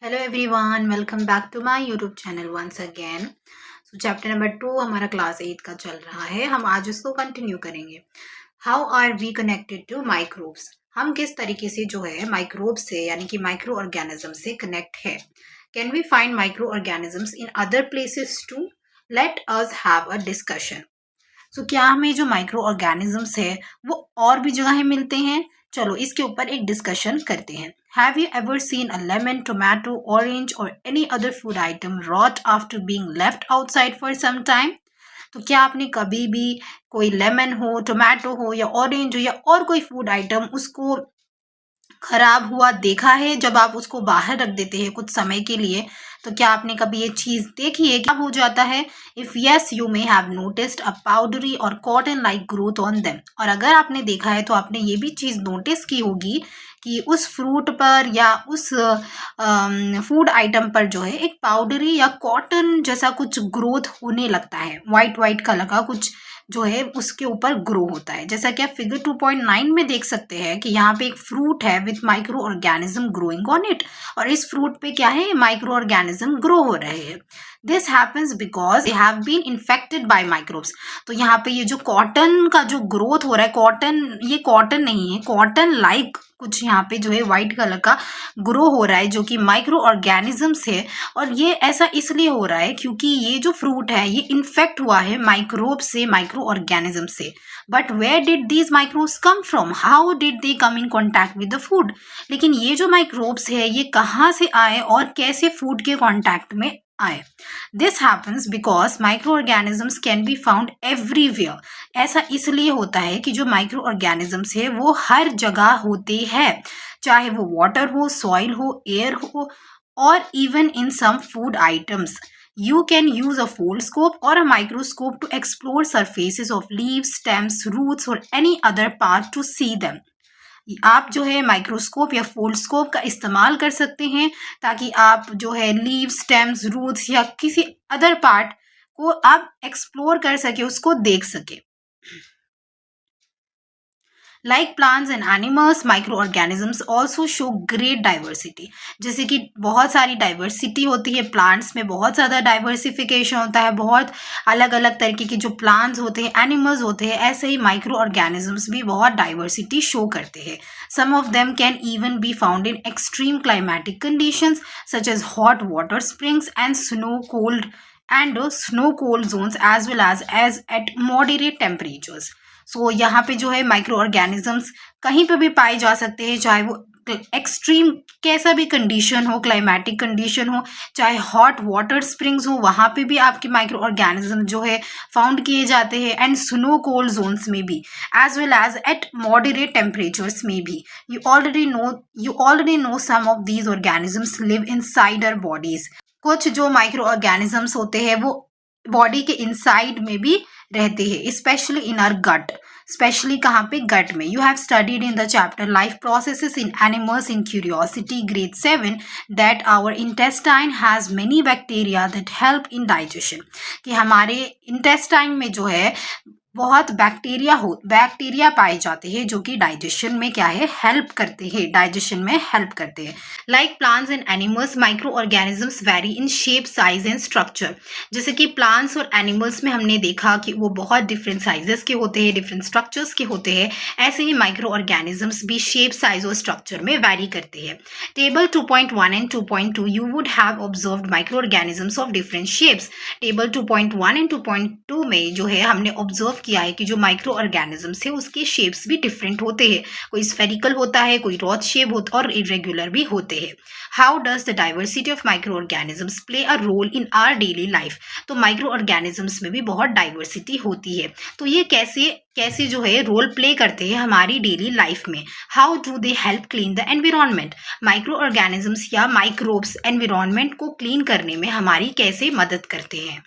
Hello everyone, welcome back to my YouTube channel once again. So chapter number 2 हमारा class 8 का चल रहा है। हम आज उसको कंटिन्यू करेंगे। How are we connected to microbes? हम किस तरीके से जो है माइक्रोब से यानी कि माइक्रो ऑर्गेनिज्म से कनेक्ट है। Can we find microorganisms in other places too? Let us have a discussion. So क्या हमें जो माइक्रो ऑर्गेनिजम्स है वो और भी जगह मिलते हैं? चलो इसके ऊपर एक डिस्कशन करते हैं। Have you ever seen a lemon, tomato, orange और any other food item rot after being left outside for some time? तो क्या आपने कभी भी कोई लेमन हो, टोमेटो हो या ऑरेंज हो या और कोई फूड आइटम उसको खराब हुआ देखा है जब आप उसको बाहर रख देते हैं कुछ समय के लिए? तो क्या आपने कभी ये चीज देखी है क्या हो जाता है? If yes, you may have noticed a powdery और cotton like growth on them. और अगर आपने देखा है तो आपने ये भी चीज नोटिस की होगी कि उस फ्रूट पर या उस फूड आइटम पर जो है एक पाउडरी या कॉटन जैसा कुछ ग्रोथ होने लगता है, वाइट वाइट कलर का कुछ जो है उसके ऊपर ग्रो होता है। जैसा कि आप फिगर 2.9 में देख सकते हैं कि यहाँ पे एक फ्रूट है with micro organism growing on it, और इस फ्रूट पे क्या है, माइक्रो ऑर्गेनिज्म ग्रो हो रहे हैं। This happens because they have been infected by microbes. तो यहाँ पे ये जो कॉटन का जो ग्रोथ हो रहा है, कॉटन, ये कॉटन नहीं है, कॉटन लाइक कुछ यहाँ पे जो है व्हाइट कलर का ग्रो हो रहा है जो कि माइक्रो ऑर्गेनिजम्स है। और ये ऐसा इसलिए हो रहा है क्योंकि ये जो फ्रूट है ये इन्फेक्ट हुआ है माइक्रोब से, माइक्रो ऑर्गेनिज्म से। But where did these microbes come from? How did they come in contact with the food? लेकिन ये जो माइक्रोब्स है ये कहाँ से आए और कैसे फूड के कॉन्टैक्ट में आए? This happens because micro organisms can be found everywhere. ऐसा इसलिए होता है कि जो माइक्रो ऑर्गेनिजम्स है वो हर जगह होते हैं, चाहे वो वाटर हो, सॉइल हो, एयर हो, or even in some food items. You can use a foldscope or a microscope to explore surfaces of leaves, stems, roots or any other part to see them. आप जो है microscope या Foldscope का इस्तेमाल कर सकते हैं ताकि आप जो है लीव, स्टेम्स, रूट्स या किसी अदर पार्ट को आप एक्सप्लोर कर सके, उसको देख सके। Like plants and animals, micro organisms also show great diversity. जैसे कि बहुत सारी डाइवर्सिटी होती है प्लांट्स में, बहुत ज़्यादा डाइवर्सिफिकेशन होता है, बहुत अलग अलग तरीके के जो प्लांट्स होते हैं, एनिमल्स होते हैं, ऐसे ही माइक्रो ऑर्गेनिजम्स भी बहुत डाइवर्सिटी शो करते हैं। Some of them can even be found in extreme climatic conditions such as hot water springs and snow cold zones as well as at moderate temperatures. So यहाँ पे जो है micro organisms कहीं पे भी पाए जा सकते हैं, चाहे वो एक्सट्रीम कैसा भी कंडीशन हो, क्लाइमेटिक कंडीशन हो, चाहे हॉट वाटर स्प्रिंग्स हो, वहाँ पे भी आपके माइक्रो ऑर्गेनिज्म जो है फाउंड किए जाते हैं, एंड स्नो कोल्ड जोन्स में भी, as well as at moderate temperatures में भी। You already know some of these organisms live inside our bodies. कुछ जो माइक्रो ऑर्गेनिजम्स होते हैं वो बॉडी के इनसाइड में भी रहते हैं, specially in our gut. Specially कहाँ पे? गट में। You have studied in the chapter life processes in animals in curiosity grade 7 that our intestine has many bacteria that help in digestion. कि हमारे इंटेस्टाइन में जो है बहुत बैक्टीरिया पाए जाते हैं जो कि डाइजेशन में क्या है, हेल्प करते हैं, डाइजेशन में हेल्प करते हैं। Like plants and animals, micro organisms very in shape, size and structure. जैसे कि प्लांट्स और एनिमल्स में हमने देखा कि वो बहुत डिफरेंट साइजेस के होते हैं, डिफरेंट स्ट्रक्चर्स के होते हैं, ऐसे ही माइक्रो ऑर्गेनिजम्स भी शेप, साइज और स्ट्रक्चर में वेरी करते हैं। Table 2.1 and 2.2 you would have observed micro organisms of different shapes. Table 2.1 and 2.2 में जो है हमने ऑब्जर्व किया है कि जो माइक्रो ऑर्गेनिजम्स है उसके शेप्स भी डिफरेंट होते हैं, कोई स्फेरिकल होता है, कोई रॉड शेप होता और इरेगुलर भी होते हैं। How does the diversity of micro organisms play a role in our daily life? तो माइक्रो ऑर्गेनिजम्स में भी बहुत डाइवर्सिटी होती है, तो ये कैसे कैसे जो है रोल प्ले करते हैं हमारी डेली लाइफ में? How do they help clean the environment? Micro organisms या माइक्रोब्स एनवायरमेंट को क्लीन करने में हमारी कैसे मदद करते हैं?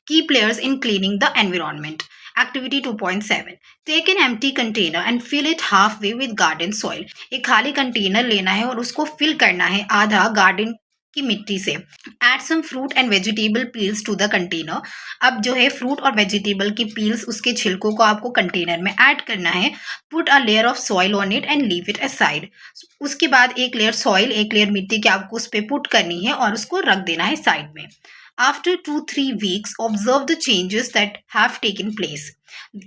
Key players in cleaning the environment. Activity 2.7. Take an empty container and fill it halfway with garden soil. एक खाली कंटेनर लेना है और उसको फिल करना है आधा गार्डन की मिट्टी से। Add some fruit and vegetable peels to the container. अब जो है फ्रूट और वेजिटेबल की पील्स, उसके छिलकों को आपको कंटेनर में ऐड करना है। Put a layer of soil on it and leave it aside. उसके बाद एक लेयर सॉइल, एक लेयर मिट्टी की आपको उस पर पुट करनी है और उसको रख देना है साइड में। After 2-3 weeks, observe the changes that have taken place.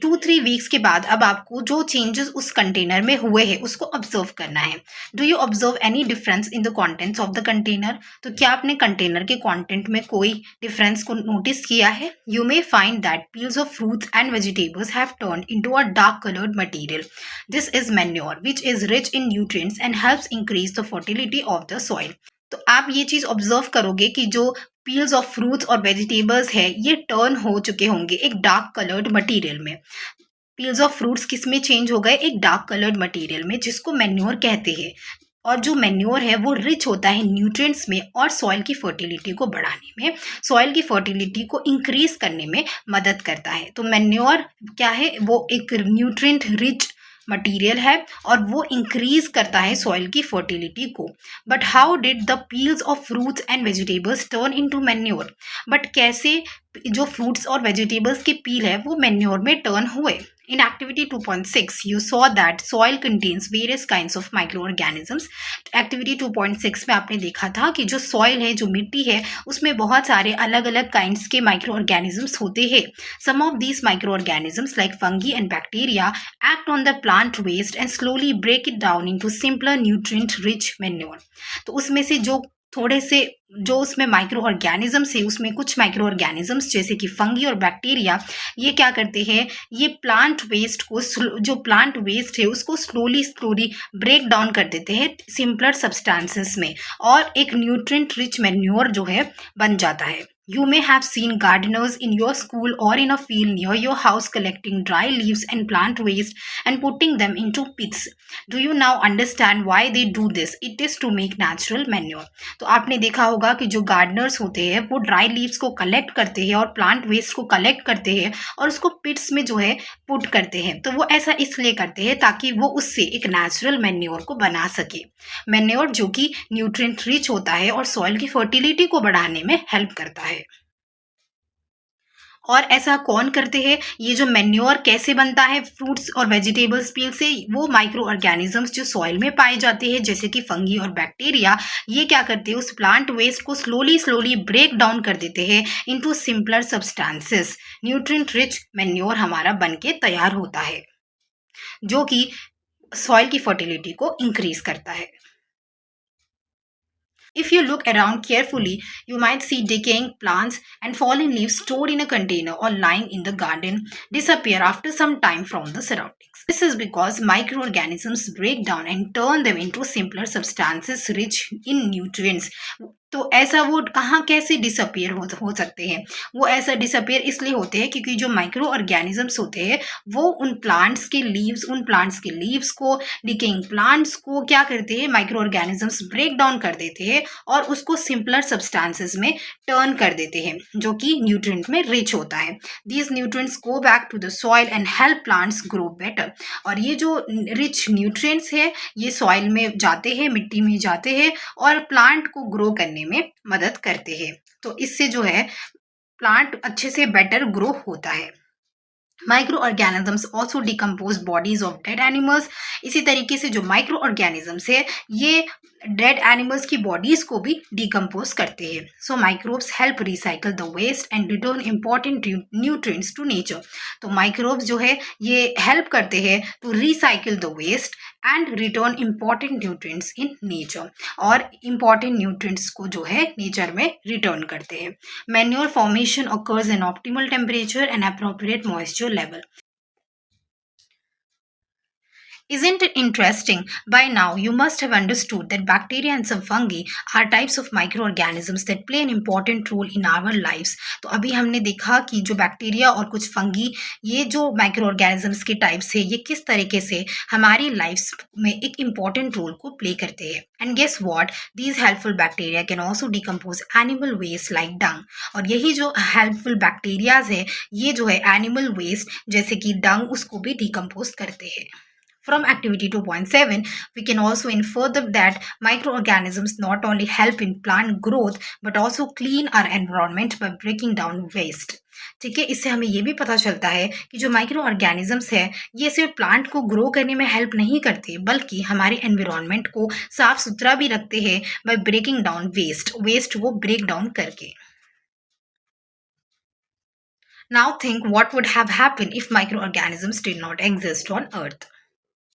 2-3 weeks के बाद अब आपको जो चेंजेस उस कंटेनर में हुए हैं उसको ऑब्जर्व करना है। Do you observe any difference in the contents of the container? तो क्या आपने कंटेनर के कॉन्टेंट में कोई डिफरेंस को नोटिस किया है? You may find that peels of fruits and vegetables have turned into a dark coloured material. This is manure which is rich in nutrients and helps increase the fertility of the soil. तो आप ये चीज observe करोगे कि जो peels of fruits और vegetables है ये टर्न हो चुके होंगे एक डार्क कलर्ड मटेरियल में. पील्स ऑफ फ्रूट्स किस में चेंज हो गए? एक डार्क कलर्ड मटेरियल में, जिसको मैन्योर कहते हैं. और जो मैन्योर है वो रिच होता है न्यूट्रिएंट्स में और सॉइल की फर्टिलिटी को बढ़ाने में, सॉइल की फर्टिलिटी को इंक्रीज करने में मदद करता है. तो मैन्योर क्या है? वो एक न्यूट्रिएंट रिच मटीरियल है और वो इंक्रीज करता है सॉइल की फर्टिलिटी को. But how did the peels of fruits and vegetables turn into manure? But कैसे जो फ्रूट्स और वेजिटेबल्स के पील है वो मैन्योर में टर्न हुए? In activity 2.6, you saw that soil contains various kinds of microorganisms. Activity 2.6 में आपने देखा था कि जो soil है, जो मिट्टी है, उसमें बहुत सारे अलग अलग kinds के microorganisms होते हैं. Some of these microorganisms like fungi and bacteria act on the plant waste and slowly break it down into simpler nutrient-rich manure. तो उसमें से जो थोड़े से जो उसमें माइक्रो ऑर्गेनिजम्स है, उसमें कुछ माइक्रो ऑर्गेनिजम्स जैसे कि फंगी और बैक्टीरिया, ये क्या करते हैं? ये प्लांट वेस्ट को, जो प्लांट वेस्ट है उसको स्लोली ब्रेक डाउन कर देते हैं सिंपलर सब्सटेंसेस में और एक न्यूट्रिएंट रिच मैन्योर जो है बन जाता है. You may have seen gardeners in your school or in a field near your house collecting dry leaves and plant waste and putting them into pits. Do you now understand why they do this? It is to make natural manure. तो आपने देखा होगा कि जो Gardner's होते हैं वो dry leaves को कलेक्ट करते हैं और प्लांट वेस्ट को कलेक्ट करते हैं और उसको पिट्स में जो है पुट करते हैं. तो वो ऐसा इसलिए करते हैं ताकि वो उससे एक नेचुरल मैन्योर को बना सके. मैन्योर जो कि न्यूट्रिएंट रिच होता है और सॉइल की फर्टिलिटी को बढ़ाने में हेल्प करता है. और ऐसा कौन करते हैं? ये जो मैन्योर कैसे बनता है फ्रूट्स और वेजिटेबल्स पील से? वो माइक्रो ऑर्गेनिजम्स जो सॉइल में पाए जाते हैं जैसे कि फंगी और बैक्टीरिया, ये क्या करते हैं? उस प्लांट वेस्ट को स्लोली ब्रेक डाउन कर देते हैं into simpler substances. Nutrient rich manure हमारा बन के तैयार होता है जो कि सॉइल की फर्टिलिटी को इंक्रीज करता है. If you look around carefully, you might see decaying plants and fallen leaves stored in a container or lying in the garden disappear after some time from the surroundings. This is because microorganisms break down and turn them into simpler substances rich in nutrients. तो ऐसा वो कहाँ कैसे disappear हो सकते हैं? वो ऐसा डिसअपियर इसलिए होते हैं क्योंकि जो माइक्रो ऑर्गेनिजम्स होते हैं वो उन प्लांट्स के लीव्स को, डिकेइंग प्लांट्स को क्या करते हैं? माइक्रो ऑर्गेनिजम्स ब्रेक डाउन कर देते हैं और उसको सिंपलर सब्सटेंसेस में टर्न कर देते हैं जो कि न्यूट्रिएंट में रिच होता है. These nutrients go back to the soil and help plants grow better. और ये जो रिच न्यूट्रिएंट्स है ये सॉइल में जाते हैं, मिट्टी में जाते हैं और प्लांट को ग्रो करने में मदद करते हैं. तो इससे जो है प्लांट अच्छे से बेटर ग्रो होता है. Micro organisms also decompose bodies of dead animals. इसी तरीके से जो माइक्रो ऑर्गेनिजम्स है ये डेड एनिमल्स की बॉडीज को भी डिकम्पोज करते हैं. So microbes help recycle the waste and return important nutrients to nature. तो माइक्रोब्स जो है ये हेल्प करते हैं to recycle the waste and return important nutrients in nature, और इंपॉर्टेंट न्यूट्रिएंट्स को जो है नेचर में रिटर्न करते हैं. Manure formation occurs in optimal temperature and appropriate moisture level. Isn't it interesting? By now, you must have understood that bacteria and some fungi are types of microorganisms that play an important role in our lives. तो अभी हमने देखा कि जो bacteria और कुछ fungi, ये जो माइक्रोऑर्गेनिजम्स के टाइप्स है, ये किस तरीके से हमारी लाइफ्स में एक इम्पॉर्टेंट रोल को प्ले करते हैं. And guess what, these helpful bacteria can also decompose animal waste like dung. और यही जो हेल्पफुल बैक्टीरियाज है ये जो है एनिमल वेस्ट जैसे कि डंग उसको भी डिकम्पोज करते हैं. From activity 2.7, we can also infer that microorganisms not only help in plant growth but also clean our environment by breaking down waste. ठीक है, इससे हमें ये भी पता चलता है कि जो माइक्रो ऑर्गेनिजम्स है ये सिर्फ प्लांट को ग्रो करने में हेल्प नहीं करते बल्कि हमारे एनवायरनमेंट को साफ सुथरा भी रखते हैं बाय ब्रेकिंग डाउन वेस्ट को ब्रेक डाउन करके. Now think what would have happened if microorganisms did not exist on Earth.